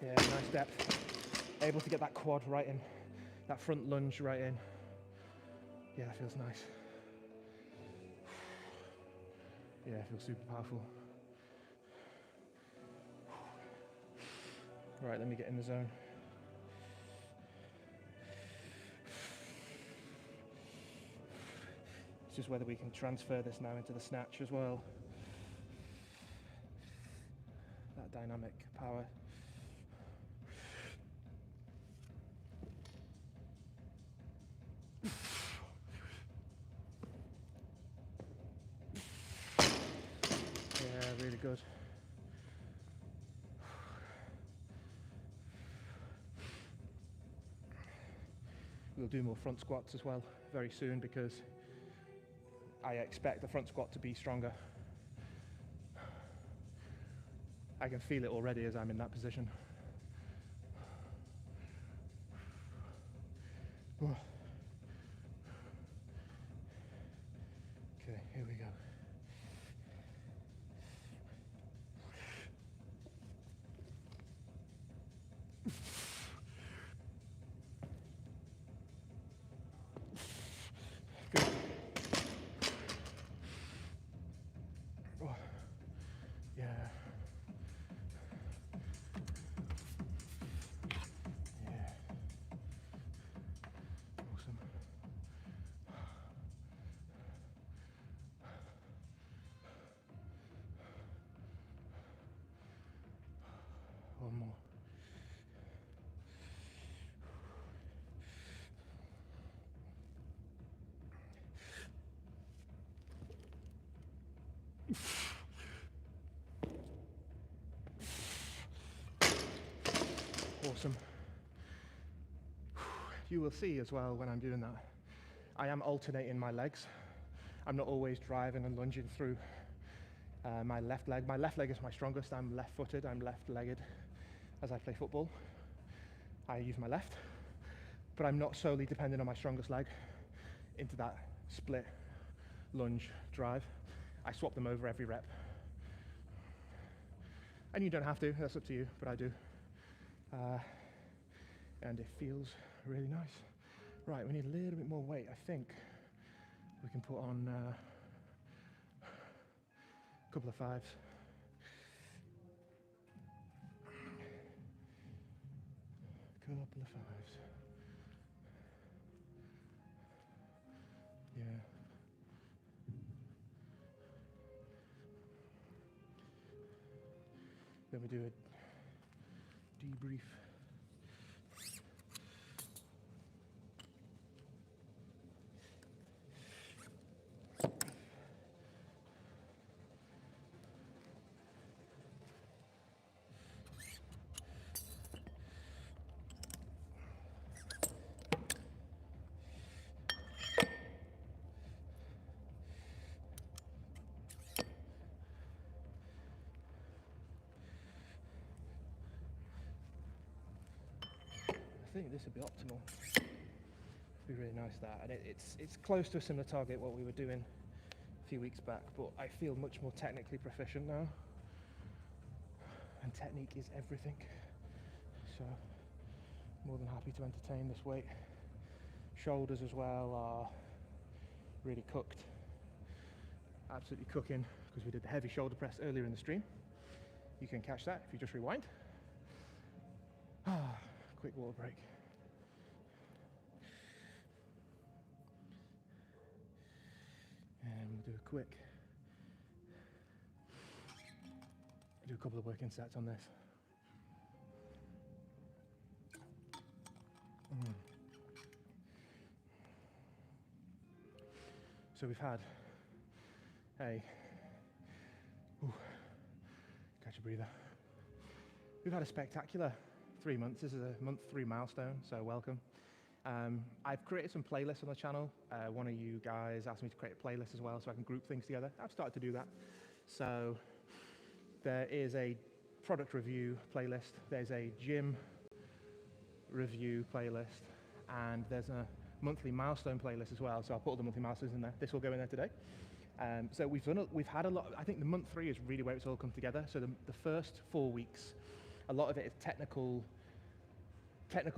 Yeah, nice depth. Able to get that quad right in, that front lunge right in. Yeah, that feels nice. Yeah, it feels super powerful. Right, let me get in the zone. It's just whether we can transfer this now into the snatch as well. That dynamic power. Yeah, really good. We'll do more front squats as well very soon because I expect the front squat to be stronger. I can feel it already as I'm in that position. Okay, here we go. Good. Oh, yeah. Yeah. Awesome. One more. Awesome. You will see as well when I'm doing that, I am alternating my legs. I'm not always driving and lunging through my left leg. My left leg is my strongest. I'm left-footed, I'm left-legged as I play football. I use my left, but I'm not solely dependent on my strongest leg into that split lunge drive. I swap them over every rep. And you don't have to, that's up to you, but I do. And it feels really nice. Right, we need a little bit more weight. I think we can put on a couple of fives. Couple of fives. Yeah. Then we do a debrief. I think this would be optimal. It'd be really nice that, and it's close to a similar target what we were doing a few weeks back, but I feel much more technically proficient now, and technique is everything. So more than happy to entertain this weight. Shoulders as well are really cooked, absolutely cooking, because we did the heavy shoulder press earlier in the stream. You can catch that if you just rewind. Quick water break. And we'll do a couple of working sets on this. So we've had catch a breather. We've had a spectacular 3 months. This is a month 3 milestone, so welcome. I've created some playlists on the channel. One of you guys asked me to create a playlist as well so I can group things together. I've started to do that. So there is a product review playlist, there's a gym review playlist, and there's a monthly milestone playlist as well. So I'll put all the monthly milestones in there. This will go in there today. So we've had a lot. I think the month 3 is really where it's all come together. So the first 4 weeks, a lot of it is technical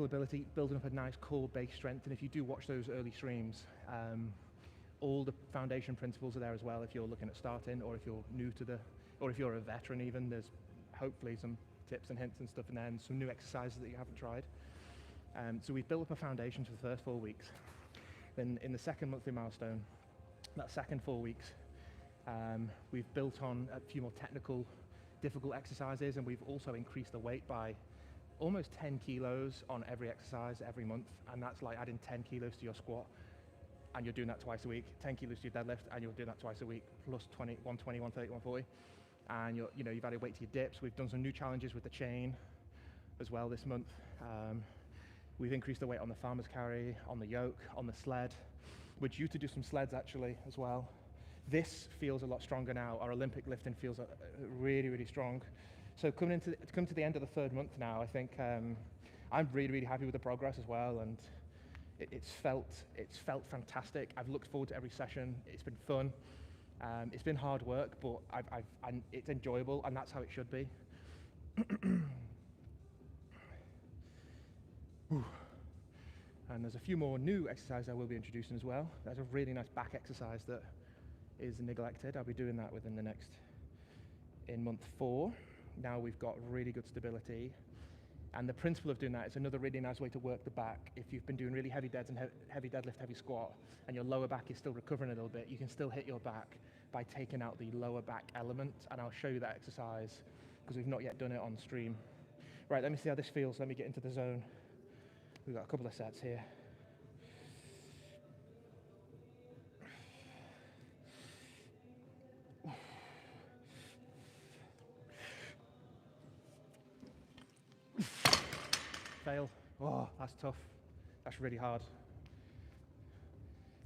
ability, building up a nice core base strength. And if you do watch those early streams, all the foundation principles are there as well. If you're looking at starting, or if you're new to or if you're a veteran even, there's hopefully some tips and hints and stuff in there, and some new exercises that you haven't tried. So we've built up a foundation for the first 4 weeks. Then in the second monthly milestone, that second 4 weeks, we've built on a few more technical, difficult exercises, and we've also increased the weight by almost 10 kilos on every exercise every month, and that's like adding 10 kilos to your squat, and you're doing that twice a week, 10 kilos to your deadlift, and you're doing that twice a week, plus 120, 130, 140, and you've added weight to your dips. We've done some new challenges with the chain as well this month. We've increased the weight on the farmer's carry, on the yoke, on the sled. We're due to do some sleds actually as well. This feels a lot stronger now. Our Olympic lifting feels really, really strong. So come to the end of the 3rd month now, I think I'm really, really happy with the progress as well, and it's felt fantastic. I've looked forward to every session. It's been fun. It's been hard work, but it's enjoyable, and that's how it should be. And there's a few more new exercises I will be introducing as well. There's a really nice back exercise that is neglected. I'll be doing that in month 4. Now we've got really good stability. And the principle of doing that is another really nice way to work the back. If you've been doing really heavy deads and heavy deadlift, heavy squat, and your lower back is still recovering a little bit, you can still hit your back by taking out the lower back element. And I'll show you that exercise because we've not yet done it on stream. Right, let me see how this feels. Let me get into the zone. We've got a couple of sets here. Fail. Oh, that's tough. That's really hard.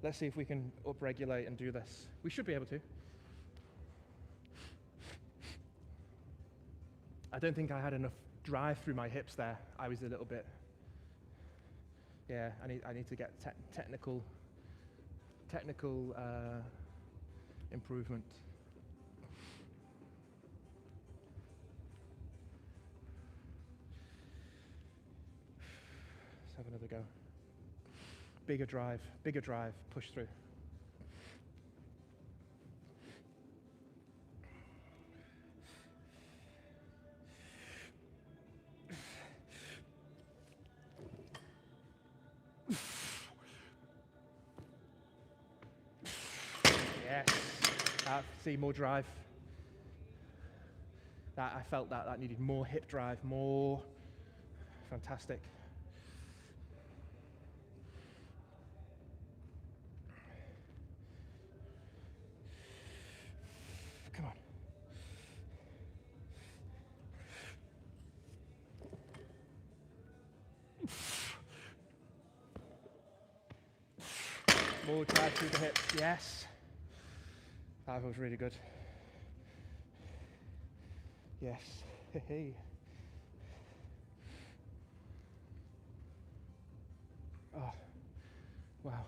Let's see if we can upregulate and do this. We should be able to. I don't think I had enough drive through my hips there. I was a little bit. Yeah, I need to get technical improvement. Let's have another go. Bigger drive, push through. Yes, see, more drive. I felt that needed more hip drive, more. Fantastic. Come on. More drive through the hips, yes. That was really good. Yes, hey. Oh, wow.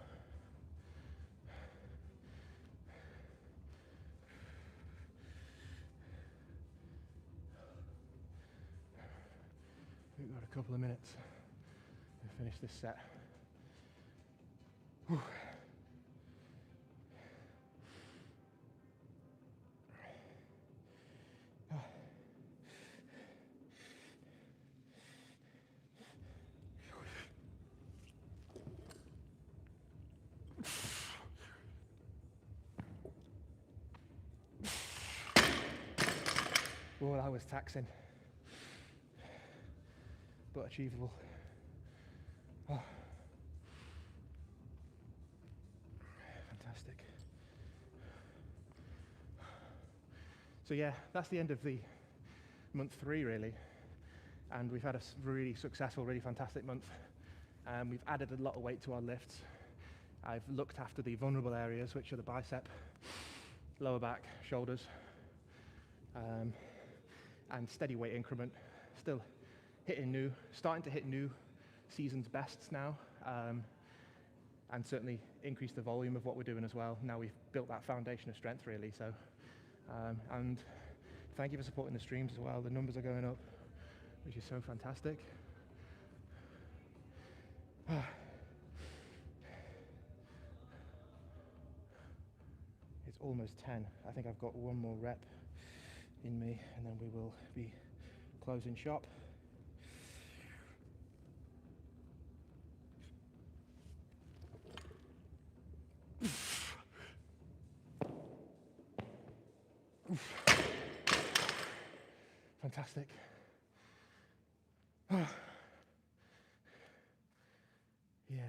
We've got a couple of minutes to finish this set. Whew. Oh, that was taxing, but achievable. Oh. Fantastic. So yeah, that's the end of the month 3 really, and we've had a really successful, really fantastic month. We've added a lot of weight to our lifts. I've looked after the vulnerable areas, which are the bicep, lower back, shoulders, and steady weight increment. Still starting to hit new season's bests now, and certainly increase the volume of what we're doing as well. Now we've built that foundation of strength really. So, and thank you for supporting the streams as well. The numbers are going up, which is so fantastic. It's almost 10. I think I've got one more rep in me, and then we will be closing shop. Fantastic. Yeah.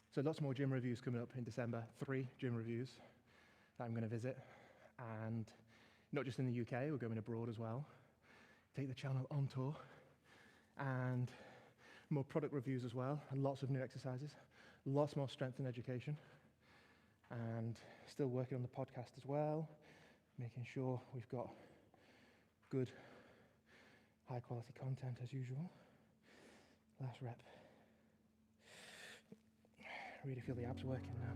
So lots more gym reviews coming up in December. 3 gym reviews that I'm going to visit, and not just in the UK, we're going abroad as well. Take the channel on tour, and more product reviews as well, and lots of new exercises, lots more strength and education, and still working on the podcast as well, making sure we've got good, high quality content as usual. Last rep. Really feel the abs working now.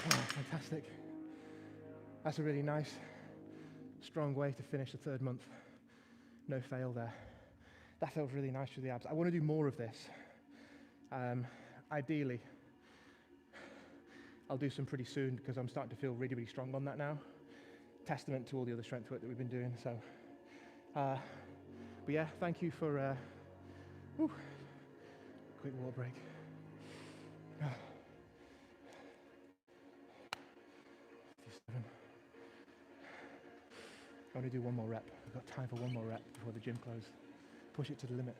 Oh, fantastic. That's a really nice, strong way to finish the 3rd month. No fail there. That felt really nice for the abs. I want to do more of this. Ideally, I'll do some pretty soon because I'm starting to feel really, really strong on that now. Testament to all the other strength work that we've been doing. So, but yeah, thank you for quick water break. I want to do one more rep. I've got time for one more rep before the gym closes. Push it to the limit.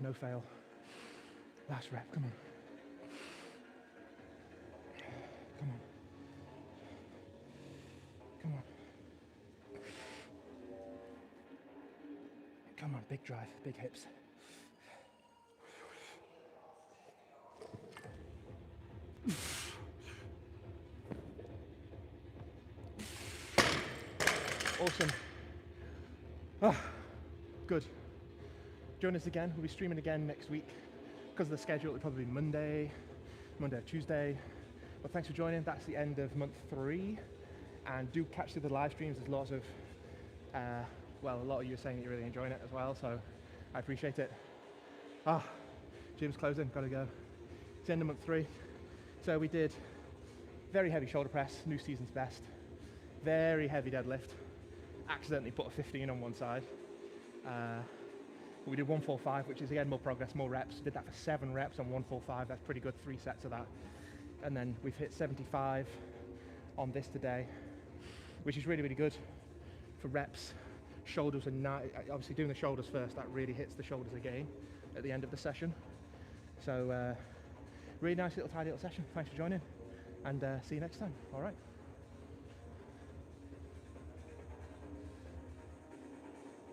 No fail. Last rep, come on. Come on. Come on. Come on, big drive, big hips. Awesome. Good. Join us again. We'll be streaming again next week. Because of the schedule, it'll probably be Monday or Tuesday. But thanks for joining. That's the end of month 3. And do catch the live streams. There's lots of, a lot of you are saying that you're really enjoying it as well. So I appreciate it. Gym's closing. Gotta go. It's the end of month 3. So we did very heavy shoulder press, new season's best. Very heavy deadlift. Accidentally put a 15 on one side. We did 145, which is again more progress, more reps. Did that for 7 reps on 145. That's pretty good. 3 sets of that. And then we've hit 75 on this today, which is really, really good for reps. Shoulders are obviously doing the shoulders first. That really hits the shoulders again at the end of the session. So really nice little tidy little session. Thanks for joining, and see you next time. All right.